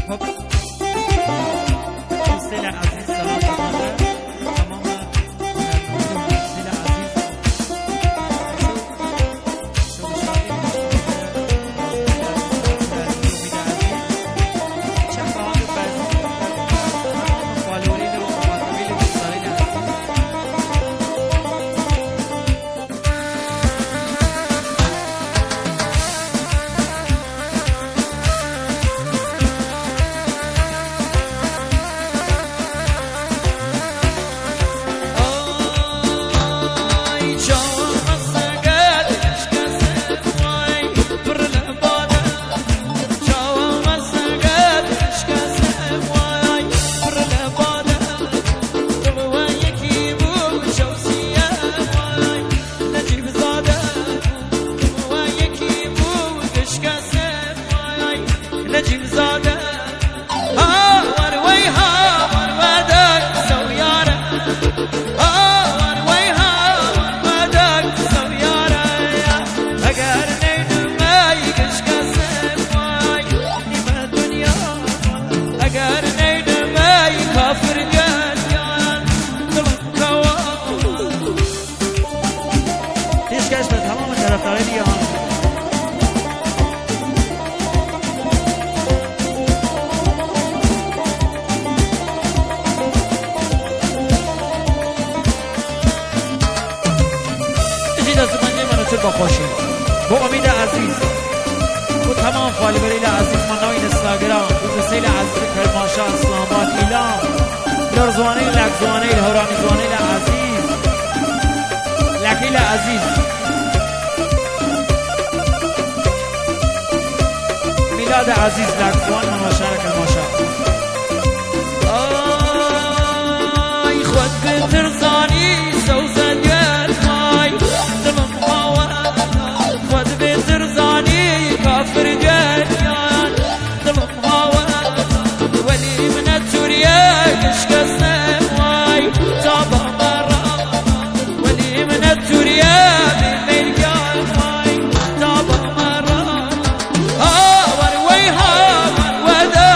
حسین عزیز سلام دادن تمام حسین عزیز نجيب زاده ور ويها ور ودك سوياره ور ويها ور ودك سوياره اگر نيدم يكش كسب واي نيم الدنيا اگر نيدم يكافر جان دلكوا ايش كاش تمام طرفداري ديان با خوشی با امید عزیز و تمام فالوورای عزیز منوی اینستاگرام و مثل عزیز کرمانشاه اسلام آباد ایلام لرزوانه لگزوانه هرانی زوانه عزیز لکیل عزیز میلاد عزیز لگزوان منوشهر کرمانشاه آی خود بترزانی سوزن گرمای خود بترزاني كافر جنيان ظلم هوا ولي من التوريا كش قسم واي تابا مرة ولي من التوريا بالمليان واي تابا مرة ورويها ودا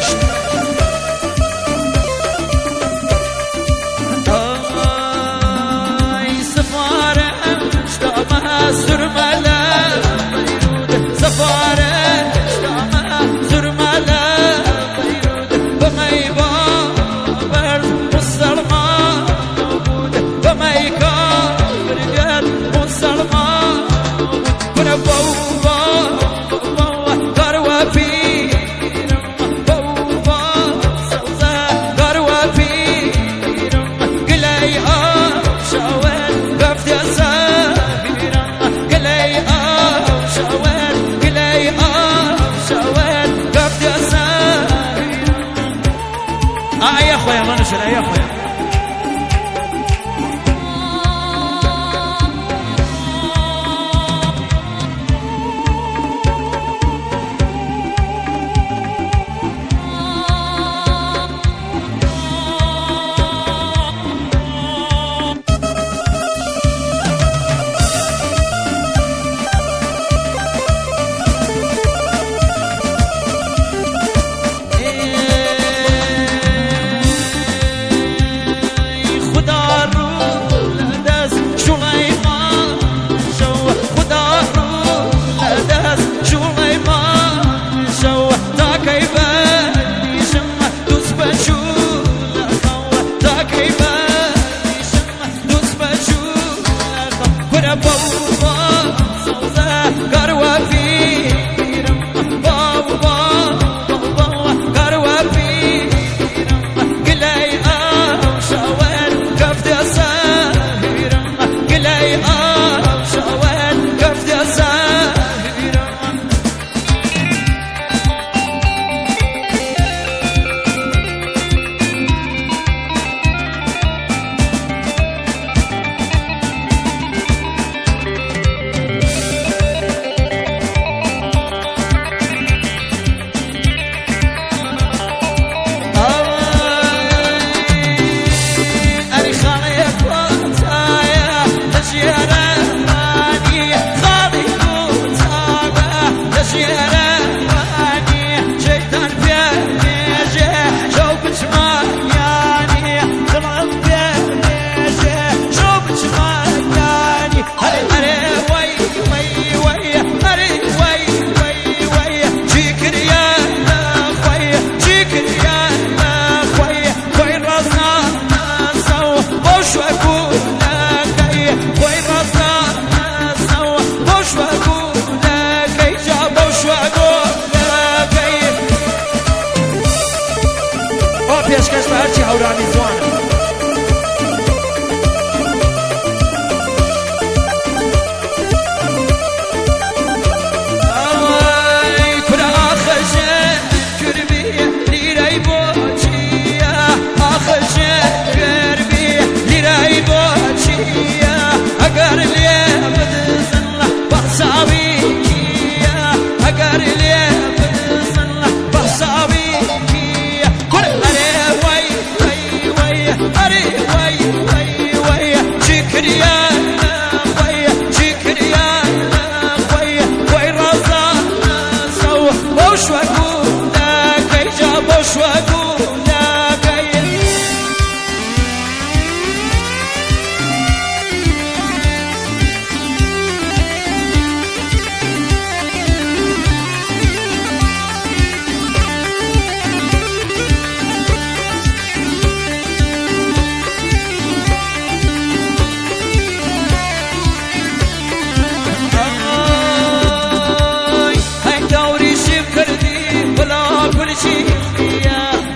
بهشت آی سفاره اشتامه سرمله سفاره اشتامه سرمله بمی بابر مسلمان بمی کافر گر مسلمان کنه بابا گروه پیرم بابا سوزه گروه پیرم گلی آب شاور گفت سفیرم گلی آب شاور گلی آب شاور گفت سفیرم آیا خویا منو شد آیا خویا پیشکش به هرچی هورانی زوانه آی کل آخشه کربیه لیرای باچیه آخشه کربیه لیرای باچیه اگر لیه بدزن بحسابی کیه اگر لیه بدزن بحسابی كل شيء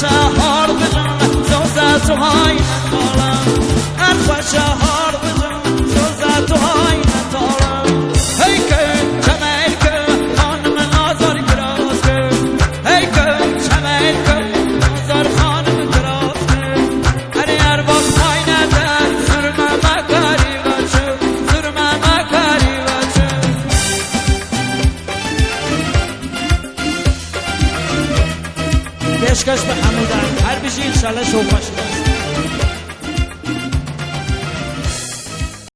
شهر بجان سوزه تو های نتالم الف شهر بجان سوزه تو های نتالم هی که چمل که خانم نازار کراس که هی که چمل که نازار خانم کراس که هری هر باز پای ندر سرمه مکاری بچه سرمه مکاری بچه پیشکش به حمودن هر بیشی انشالله شوفه شده است